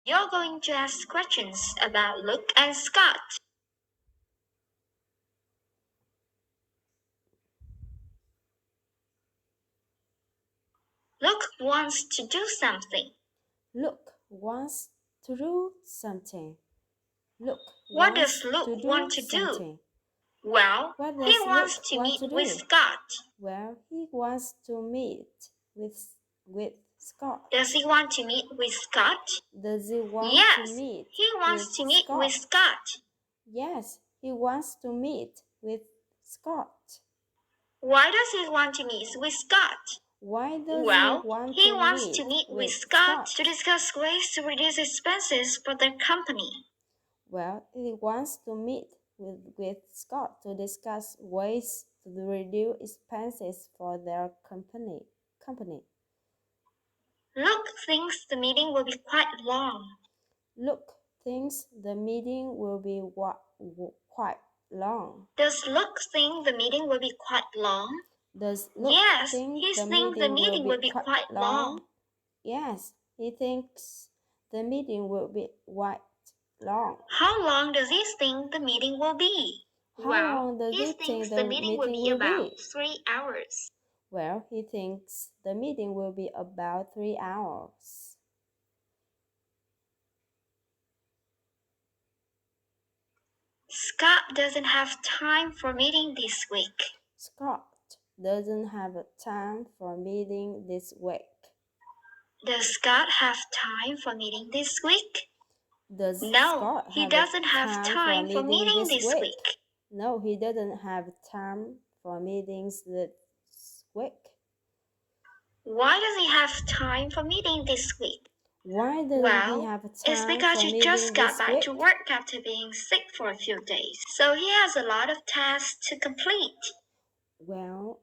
You're going to ask questions about Luke and Scott. Luke wants to do something. Luke wants to do something. Luke What wants does Luke to do want to do? something. Well, What he does wants Luke to want meet to with do? Scott. Well, he wants to meet with Scott. Does he want to meet with Scott? Does he want Yes, to meet he wants with to meet Scott? with Scott. Yes, he wants to meet with Scott. Why does he want to meet with Scott? Why does Well, he he wants to meet with Scott Scott? to discuss ways to reduce expenses for their company. Well, he wants to meet with Scott to discuss ways to reduce expenses for their company. Luke thinks the meeting will be quite long. Luke thinks the meeting will be quite long. Does Luke think the meeting will be quite long? Does Luke Yes, think he the thinks the meeting will be quite quite long. Yes, he thinks the meeting will be quite long. How long does he think the meeting will be? How long does he he thinks think the the meeting will be about 3 hours. Well, he thinks the meeting will be about 3 hours. Scott doesn't have time for meeting this week. Scott doesn't have time for meeting this week. Does Scott have time for meeting this week? Does No, Scott he have doesn't have time for meeting this week. No, he doesn't have time for meetings this week. Why does he have time for meeting this week? Why doesn't he have time it's because for he meeting just got this back week? to work after being sick for a few days. So he has a lot of tasks to complete. Well,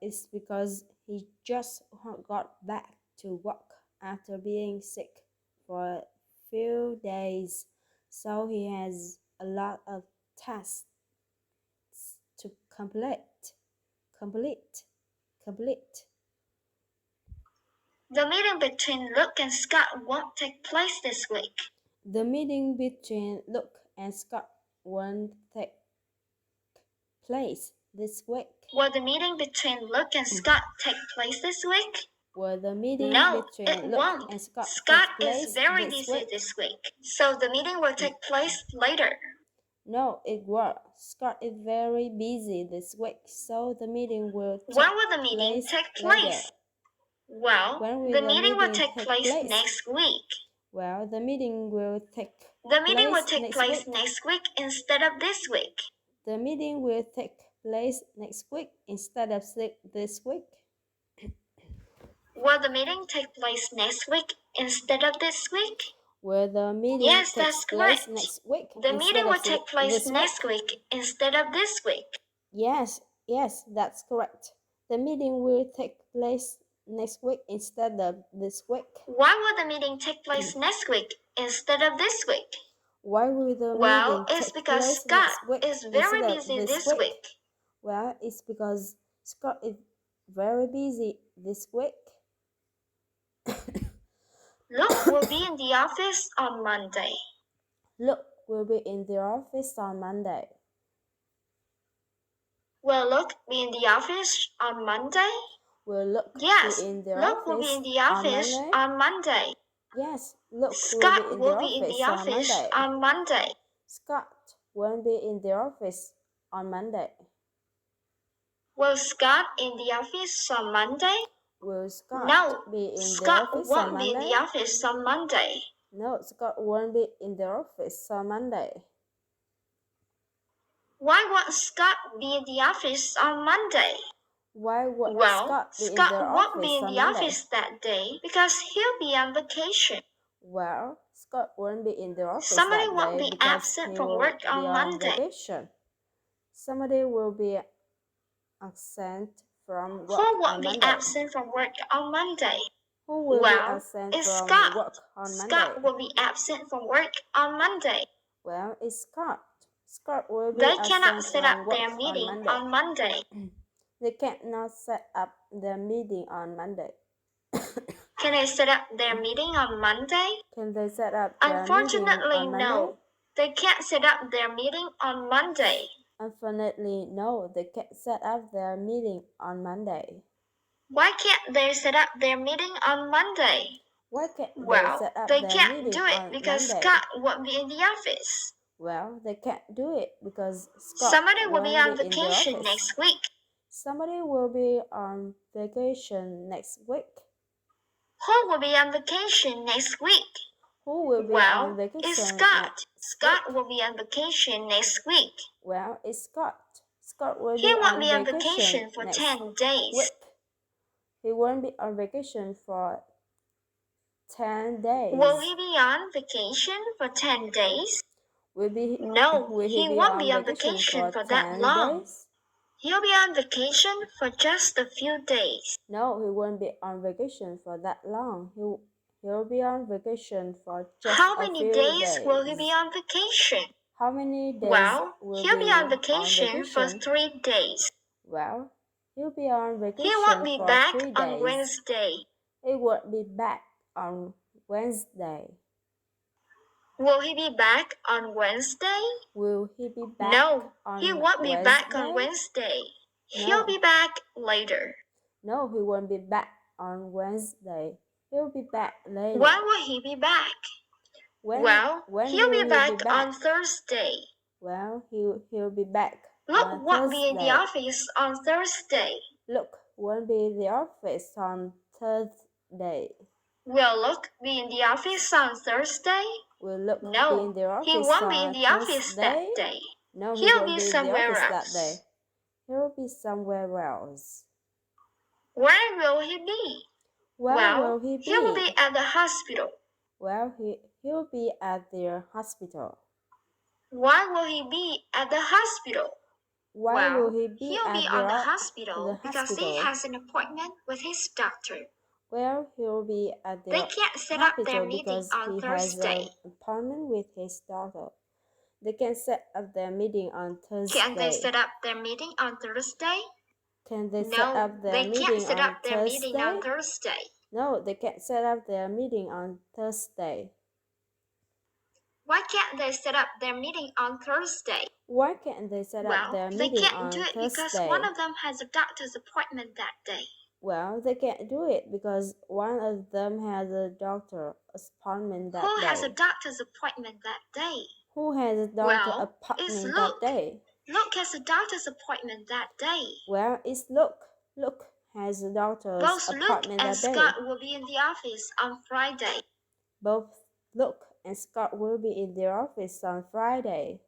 it's because he just got back to work after being sick for a few days, so he has a lot of tasks to complete. The meeting between Luke and Scott won't take place this week. The meeting between Luke and Scott won't take place this week. Will the meeting between Luke and Scott take place this week? Will the meeting No, between it Luke won't. and Scott Scott take place is very this busy week? this week, so the meeting will take place later. No, it won't. Scott is very busy this week, so the meeting will take When will the meeting take place? later. Well, the meeting will take place next week. Well, the meeting will take The meeting will take next place week. next week instead of this week. The meeting will take place next week instead of this week. Will the meeting take place next week instead of this week? Will the meeting Yes, take that's place correct. next week? The meeting will take place next week instead of this week. Yes, that's correct. The meeting will take place next week instead of this week. Why will the meeting take place next week instead of this week? Why will the Well, meeting it's take because place Scott next week is very instead of busy this week? week. Well, it's because Scott is very busy this week. Luke will be in the office on Monday. Luke will be in the office on Monday. Will Luke be in the office on Monday? Will Luke Yes, be in the Luke will be in the office on Monday. Yes, Luke Scott will be in the office on Monday. Scott won't be in the office on Monday. Will Scott in the office on Monday? Will Scott No, be in Scott the office won't on be in Monday? the office on Monday. No, Scott won't be in the office on Monday. Why won't Scott be in the office on Monday? Why would Well, Scott won't be in the office that day because he'll be on vacation. Well, Scott won't be in the office Somebody that won't day be because absent he from will work be on Monday. vacation. Somebody will be absent from work Who won't on be Monday. absent from work on Monday? Who will be Well, absent it's from Scott. work on Monday? Scott will be absent from work on Monday. Well, it's Scott. Scott will be They absent cannot set from up work their meeting on Monday. on Monday. They cannot set up their meeting on Monday. Can they set up their meeting on Monday? Can they set up their meeting Unfortunately, on Monday? no. They can't set up their meeting on Monday. Unfortunately, no, they can't set up their meeting on Monday. Why can't they set up their meeting on Monday? Why can't they Well, set up they their can't meeting do it on because Monday? Scott won't be in the office. Well, they can't do it because Scott Somebody will be on won't be in the vacation office. next week. Somebody will be on vacation next week. Who will be on vacation next week? Who will be Well, on vacation it's Scott. next Scott week? will be on vacation next week. Well, it's Scott. Scott will He be won't on be on vacation vacation for next 10 days. week. He won't be on vacation for 10 days. Will he be on vacation for 10 days? Will No, he be won't on be on vacation vacation for 10 that long. days? He'll be on vacation for just a few days. No, he won't be on vacation for that long. He'll be on vacation for just How a many few days will he be on vacation? How many days Well, will he'll be on on vacation for vacation? 3 days. Well, he'll be on He vacation won't be for back 3 on days. Wednesday. He won't be back on Wednesday. Will he be back on Wednesday? Will he be back No, on he won't be back on Wednesday? Wednesday. He'll be back later. No, he won't be back on Wednesday. He'll be back later. When will he be back? When He'll will be he back on Thursday. Well, he'll be back Luke on won't be in the Thursday. office on Thursday. Luke won't be in the office on Thursday. Will Luke be in the office on Thursday? Will Luke be in No, the office he won't on be in the office that Thursday? day. No, he He'll won't be be in the somewhere office that else. day. He'll be somewhere else. Where will he be? Where will he be? He will be at the hospital. Well, he'll be at the hospital. Why will he be at the hospital? Why will he be He'll at be the on the hospital because hospital? he has an appointment with his doctor. Well, he'll be at the They can't set up their hospital meeting because on he Thursday. has an appointment with his daughter. They can set up their meeting on Thursday. Can they set up their meeting on Thursday? Can they set No, up their they meeting can't set on up their meeting on Thursday? Thursday. No, they can't set up their meeting on Thursday. Why can't they set up their meeting on Thursday? Why can't they set up their They meeting can't on do it Thursday? because one of them has a doctor's appointment that day. Well, they can't do it because one of them has a doctor appointment that Who day. has a doctor's appointment that day? Who has a doctor It's appointment Luke. that day? Luke has a doctor's appointment that day. Well, it's Luke. Luke has a doctor's Both Luke appointment and that day. Scott will be in the office on Friday. Both Luke and Scott will be in their office on Friday.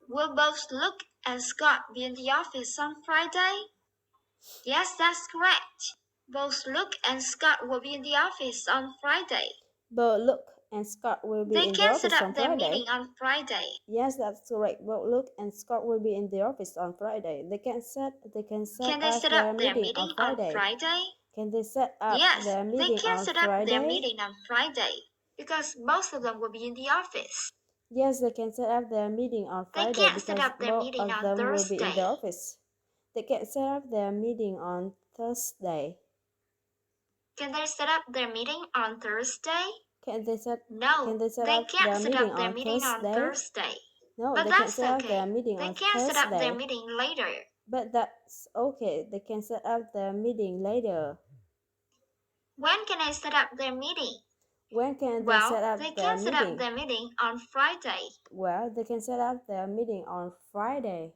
Will both Luke and Scott be in the office on Friday? Yes, that's correct. Both Luke and Scott will be in the office on Friday. But Luke and Scott will be They in the can office set up on their Friday. meeting on Friday. Yes, that's correct. But Luke and Scott will be in the office on Friday. Can they set their up their meeting meeting on on Friday? Can they set up Yes, their they meeting can on set up their Friday? meeting on Friday because both of them will be in the office. Yes, they can set up their meeting on They Friday can't set because up their both meeting of on them will be in the Thursday. office. They can set up their meeting on Thursday. Can they set up their meeting on Thursday? Can they set No, they set they up can't their set meeting up their on meeting on Thursday? Thursday. No, But they can that's set up okay. their meeting They on can set up their Thursday. meeting later. But that's okay. They can set up their meeting later. When can I set up their meeting? When can they set up they their can set meeting? up their meeting on Friday. Well, they can set up their meeting on Friday.